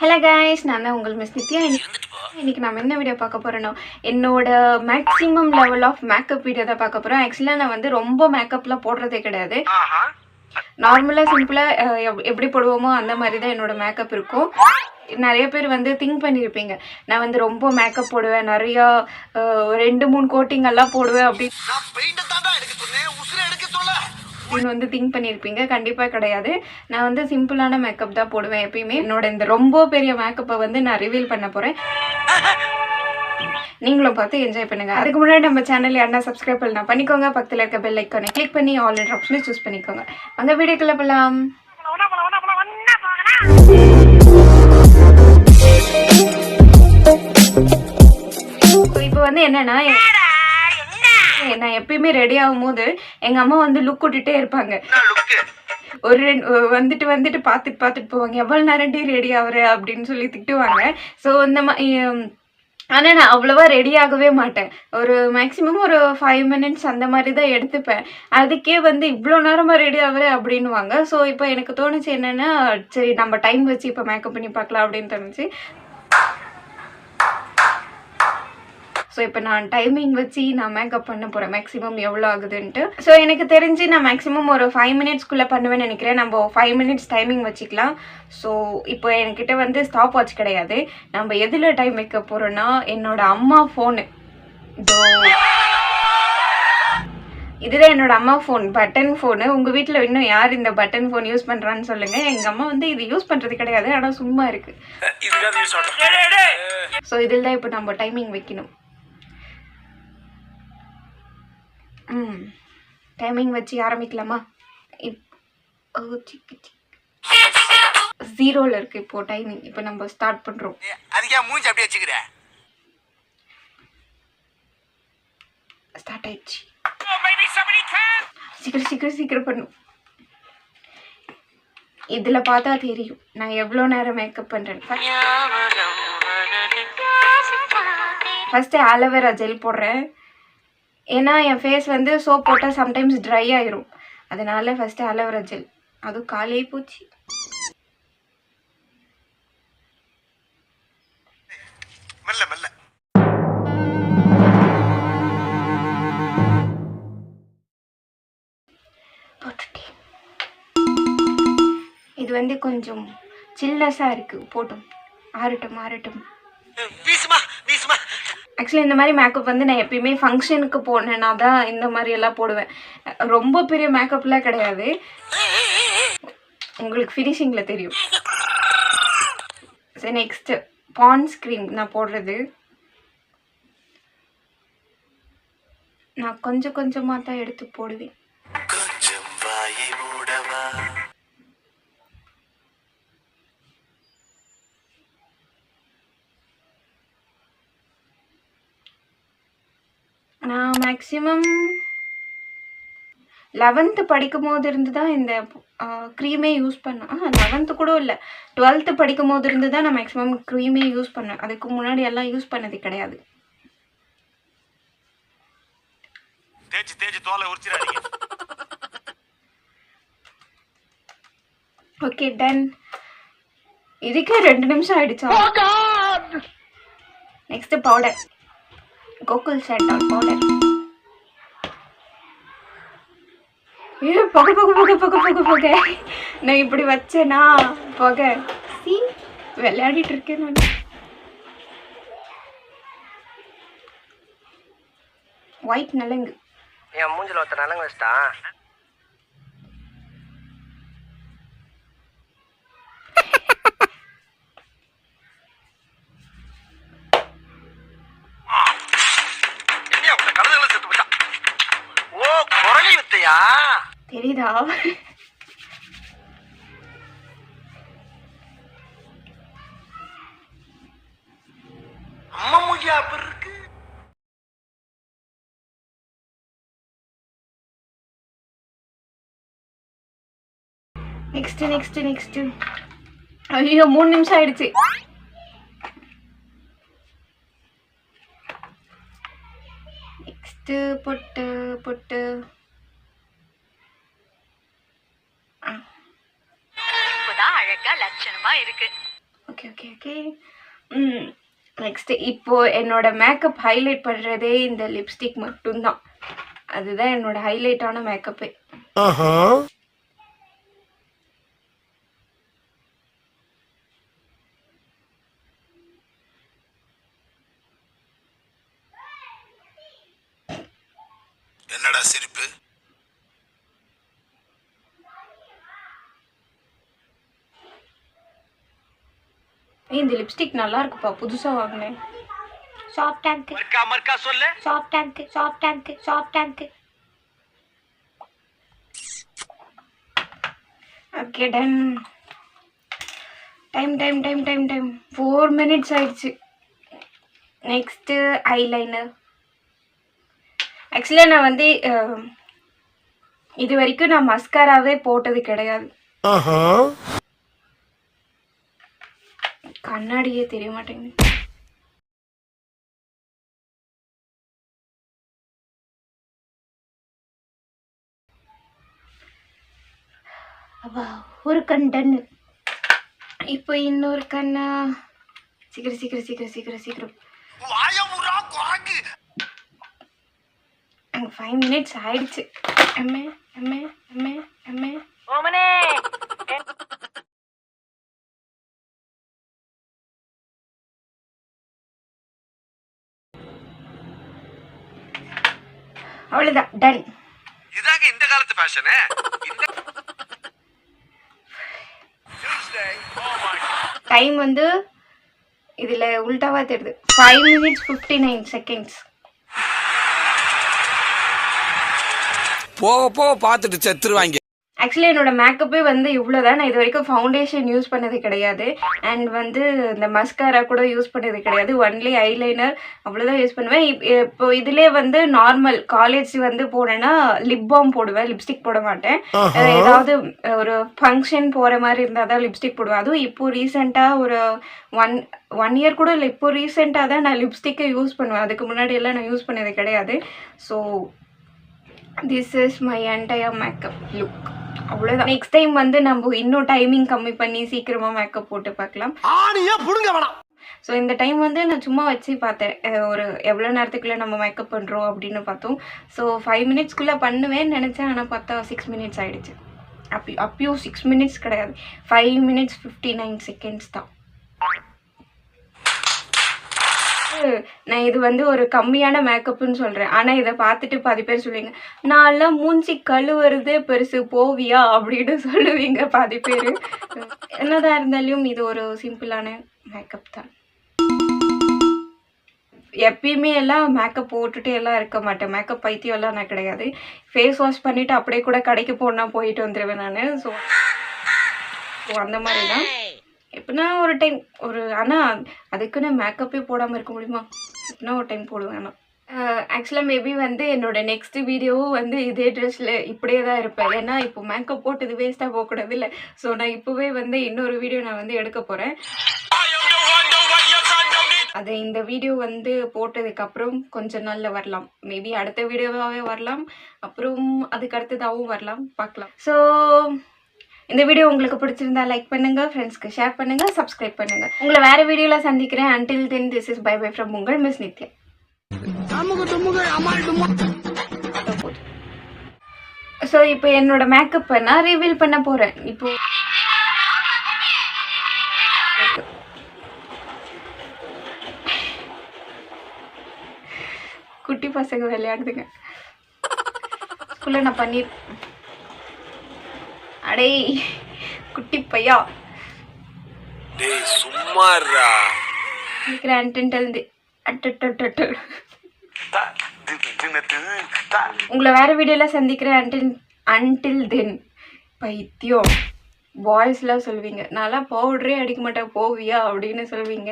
Hello guys, நான் தான் உங்கள் மிஸ் நித்யா. இன்னைக்கு நாம என்ன வீடியோ பார்க்க போறோம்னா என்னோட maximum level of makeup video தான் பார்க்க போறோம். एक्चुअली நான் வந்து ரொம்ப மேக்கப்லாம் போடுறதே கிடையாது. நார்மலா சிம்பிளா எப்படி போடுவோமோ அந்த மாதிரி தான் என்னோட மேக்கப் இருக்கும். நிறைய பேர் வந்து திங்க் பண்ணியிருப்பீங்க நான் வந்து ரொம்ப மேக்கப் போடுவேன், நிறைய 2-3 கோட்டிங் எல்லாம் போடுவேன் அப்படின்னு வந்து திங்க் பண்ணியிருப்பீங்க. கண்டிப்பாக கிடையாது. நான் வந்து சிம்பிளான மேக்கப் தான் போடுவேன் எப்பயுமே. என்னோட இந்த ரொம்ப பெரிய மேக்கப்பை வந்து நான் ரிவீல் பண்ண போகிறேன். நீங்களும் பார்த்து என்ஜாய் பண்ணுங்க. அதுக்கு முன்னாடி நம்ம சேனல் யாருன்னா சப்ஸ்கிரைப் பண்ணலாம் பண்ணிக்கோங்க. பக்கத்தில் இருக்க பெல் ஐக்கானை கிளிக் பண்ணி ஆல் என்ற ஆப்ஷனை சூஸ் பண்ணிக்கோங்க. அந்த வீடியோக்குள்ள போகலாம். இப்போ வந்து என்னன்னா நான் எப்பயுமே ரெடி ஆகும் போது எங்க அம்மா வந்து லுக் விட்டுட்டே இருப்பாங்க. ஒரு வந்துட்டு பார்த்துட்டு போவாங்க, எவ்வளவு நேரம் ரெடி ஆகுற அப்படின்னு சொல்லி திட்டுவாங்க. ஸோ இந்த மாதிரி ஆனால் நான் அவ்வளோவா ரெடி ஆகவே மாட்டேன். ஒரு மேக்ஸிமம் ஒரு 5 மினிட்ஸ் அந்த மாதிரி தான் எடுத்துப்பேன். அதுக்கே வந்து இவ்வளோ நேரமாக ரெடி ஆகுற அப்படின்வாங்க. ஸோ இப்போ எனக்கு தோணுச்சு என்னென்னா, சரி நம்ம டைம் வச்சு இப்போ மேக்கப் பண்ணி பார்க்கலாம் அப்படின்னு தோணுச்சு. ஸோ இப்போ நான் டைமிங் வச்சு நான் மேக்கப் பண்ண போகிறேன், மேக்ஸிமம் எவ்வளோ ஆகுதுன்ட்டு. ஸோ எனக்கு தெரிஞ்சு நான் மேக்ஸிமம் ஒரு 5 மினிட்ஸ்க்குள்ளே பண்ணுவேன்னு நினைக்கிறேன். நம்ம 5 மினிட்ஸ் டைமிங் வச்சுக்கலாம். ஸோ இப்போ என்கிட்ட வந்து ஸ்டாப் வாட்ச் கிடையாது. நம்ம எதில் டைம் வைக்க போகிறோன்னா என்னோட அம்மா ஃபோனு. இதுதான் என்னோட அம்மா ஃபோன், பட்டன் ஃபோனு. உங்கள் வீட்டில் இன்னும் யார் இந்த பட்டன் ஃபோன் யூஸ் பண்ணுறான்னு சொல்லுங்கள். எங்கள் அம்மா வந்து இது யூஸ் பண்ணுறது கிடையாது, ஆனால் சும்மா இருக்குது. ஸோ இதில் தான் இப்போ நம்ம டைமிங் வைக்கணும். டைமிங் வச்சு ஆரம்பிக்கலாமா? 0ல இருக்கு இப்போ டைமிங். இப்போ நம்ம ஸ்டார்ட் பண்றோம். ஸ்டார்ட் ஆயிடுச்சு. சீக்கிரம் பண்ணும். இதுல பார்த்தா தெரியும் நான் எவ்வளோ நேரம் மேக்கப் பண்றேன். ஃபர்ஸ்ட் ஆலோவேரா ஜெல் போடுறேன். ஏன்னா என் ஃபேஸ் வந்து சோப் போட்டால் சம்டைம்ஸ் ட்ரை ஆயிரும். அதனால ஃபர்ஸ்ட் ஆலோவேரா ஜெல். அதுவும் காலே போச்சு. இது வந்து கொஞ்சம் சில்னஸா இருக்கு, போட்டும் ஆறட்டும். ஆக்சுவலி இந்த மாதிரி மேக்கப் வந்து நான் எப்பயுமே ஃபங்க்ஷனுக்கு போனேன்னா தான் இந்த மாதிரி எல்லாம் போடுவேன். ரொம்ப பெரிய மேக்கப்லாம் கிடையாது, உங்களுக்கு ஃபினிஷிங்கில் தெரியும். சரி, நெக்ஸ்ட்டு பான்ஸ் க்ரீம் நான் போடுறது. நான் கொஞ்சமாக தான் எடுத்து போடுவேன். நான் மேக்ஸிமம் 11th படிக்கும் போது இருந்து தான் இந்த க்ரீமே யூஸ் பண்ணேன். 11th கூட இல்லை, 12th படிக்கும் போது இருந்து தான் நான் மேக்ஸிமம் க்ரீமே யூஸ் பண்ணேன். அதுக்கு முன்னாடி எல்லாம் யூஸ் பண்ணது கிடையாது. Okay, done. இதுக்கே 2 நிமிஷம் ஆயிடுச்சா? Next powder, Gokul sandal powder. புகை. நான் இப்படி வச்சேனா புகை. விளையாடிட்டு இருக்கேன் நான். ஒயிட் நலங்கு. என் மூஞ்சில ஒருத்தர் நலங்கு வச்சிட்டான். தெரியுதா? அம்மா மூஞ்சியா இருக்கு. நெக்ஸ்ட். ஐயோ, 3 நிமிஷம் ஆயிடுச்சு. நெக்ஸ்ட் பொட்டு. அழகா லட்சணமா இருக்கு. Okay okay okay. நெக்ஸ்ட்டு இப்போது என்னோட மேக்கப் ஹைலைட் பண்ணுறதே இந்த லிப்ஸ்டிக் மட்டும்தான். அதுதான் என்னோட ஹைலைட்டான மேக்கப்பே. என்னடா சிரிப்பு? இந்த லிப்ஸ்டிக் நல்லா இருக்குப்பா, புதுசாக வாங்கினேன். சாஃப்ட் டேங்க் சொல்லு. Soft tank soft tank soft tank. Okay done. Time 4 minutes ஆயிடுச்சு. Next eyeliner. ஆக்சுவலாக நான் வந்து இது வரைக்கும் நான் மஸ்காராவே போட்டது கிடையாது. கண்ணாடியே தெரிய மாட்டேங்குது. ஒரு கண் டன்னு. இப்போ இன்னொரு கண்ணா. சீக்கிரம். அங்கே 5 minutes ஆயிடுச்சு. எம்ஏ ஓமனே அவ்வளோதான், டன். இதாங்க இந்த காலத்து ஃபேஷனே. டைம் வந்து இதில் உல்டாவா தெரியுது. 5 minutes 59 seconds. போக பார்த்துட்டு செத்துருவாங்க. ஆக்சுவலி என்னோட மேக்கப்பே வந்து இவ்வளோதான். நான் இது வரைக்கும் ஃபவுண்டேஷன் யூஸ் பண்ணது கிடையாது. அண்ட் வந்து இந்த மஸ்காரா கூட யூஸ் பண்ணது கிடையாது. ஒன்லி ஐலைனர் அவ்வளோதான் யூஸ் பண்ணுவேன். இப்போ இதிலே வந்து நார்மல் காலேஜ் வந்து போனேன்னா லிப் பாம் போடுவேன், லிப்ஸ்டிக் போட மாட்டேன். ஏதாவது ஒரு ஃபங்க்ஷன் போகிற மாதிரி இருந்தால் தான் லிப்ஸ்டிக் போடுவேன். அதுவும் இப்போது ரீசெண்டாக ஒரு ஒன் இயர் கூட இல்லை, இப்போ ரீசெண்டாக தான் நான் லிப்ஸ்டிக்கை யூஸ் பண்ணுவேன். அதுக்கு முன்னாடி எல்லாம் நான் யூஸ் பண்ணது கிடையாது. So this is my entire makeup look. அவ்வளோதான். நெக்ஸ்ட் டைம் வந்து நம்ம இன்னும் டைமிங் கம்மி பண்ணி சீக்கிரமாக மேக்கப் போட்டு பார்க்கலாம். ஸோ இந்த டைம் வந்து நான் சும்மா வச்சு பார்த்தேன், ஒரு எவ்வளோ நேரத்துக்குள்ளே நம்ம மேக்கப் பண்ணுறோம் அப்படின்னு பார்த்தோம். ஸோ 5 minutesக்குள்ளே பண்ணுவேன்னு நினச்சேன். ஆனால் பார்த்தா 6 minutes ஆகிடுச்சு. அப்பயும் 6 minutes கிடையாது, 5 minutes 59 seconds தான். நான் இது வந்து ஒரு கம்மியான மேக்கப்னு சொல்கிறேன். ஆனால் இதை பார்த்துட்டு பாதி பேர் சொல்லுவீங்க, நான்லாம் மூஞ்சி கழுவுறதே பெருசு போவியா அப்படின்னு சொல்லுவீங்க பாதி பேர். என்னதான் இருந்தாலும் இது ஒரு சிம்பிளான மேக்கப் தான். எப்பயுமே எல்லாம் மேக்கப் போட்டுட்டு எல்லாம் இருக்க மாட்டேன். மேக்கப் பைத்தியம் எல்லாம் நான் கிடையாது. ஃபேஸ் வாஷ் பண்ணிவிட்டு அப்படியே கூட கடைக்கு போனால் போயிட்டு வந்துடுவேன் நான். ஸோ அந்த மாதிரி தான். எப்படின்னா ஒரு டைம் ஆனால் அதுக்குன்னு மேக்கப்பே போடாமல் இருக்க முடியுமா? எப்படின்னா ஒரு டைம் போடுவேன். ஆனால் ஆக்சுவலாக மேபி வந்து என்னோட நெக்ஸ்ட் வீடியோவும் வந்து இதே ட்ரெஸ்ஸில் இப்படியே தான் இருப்பேன். ஏன்னா இப்போ மேக்கப் போட்டு இது வேஸ்ட்டாக போகக்கூடாது இல்லை. ஸோ நான் இப்போவே வந்து இன்னொரு வீடியோ நான் வந்து எடுக்க போகிறேன். அது இந்த வீடியோ வந்து போட்டதுக்கப்புறம் கொஞ்சம் நாளில் வரலாம். மேபி அடுத்த வீடியோவாகவே வரலாம், அப்புறம் அதுக்கு அடுத்ததாகவும் வரலாம், பார்க்கலாம். ஸோ இந்த வீடியோ உங்களுக்கு பிடிச்சிருந்தா லைக் பண்ணுங்க, ஃப்ரெண்ட்ஸ்க்கு ஷேர் பண்ணுங்க, சப்ஸ்கிரைப் பண்ணுங்க. உங்களை வேற வீடியோல சந்திக்கிறேன். until then this is bye bye from உங்கள் மிஸ் நித்யா. ஸோ இப்போ என்னோட மேக்கப்பை நான் ரிவீல் பண்ண போறேன். இப்போ குட்டி பசங்க விளையாடுதுங்க. ஸ்கூல்ல நான் பண்ணி அடே குட்டி பையா டேய் சும்மாடா. உங்களை வேற வீடியோல சந்திக்கிறேன். until then பைத்தியம் பாய்ஸ்லாம் சொல்வீங்க, நான்லாம் பவுடரே அடிக்க மாட்டேன் போவியா அப்படின்னு சொல்வீங்க.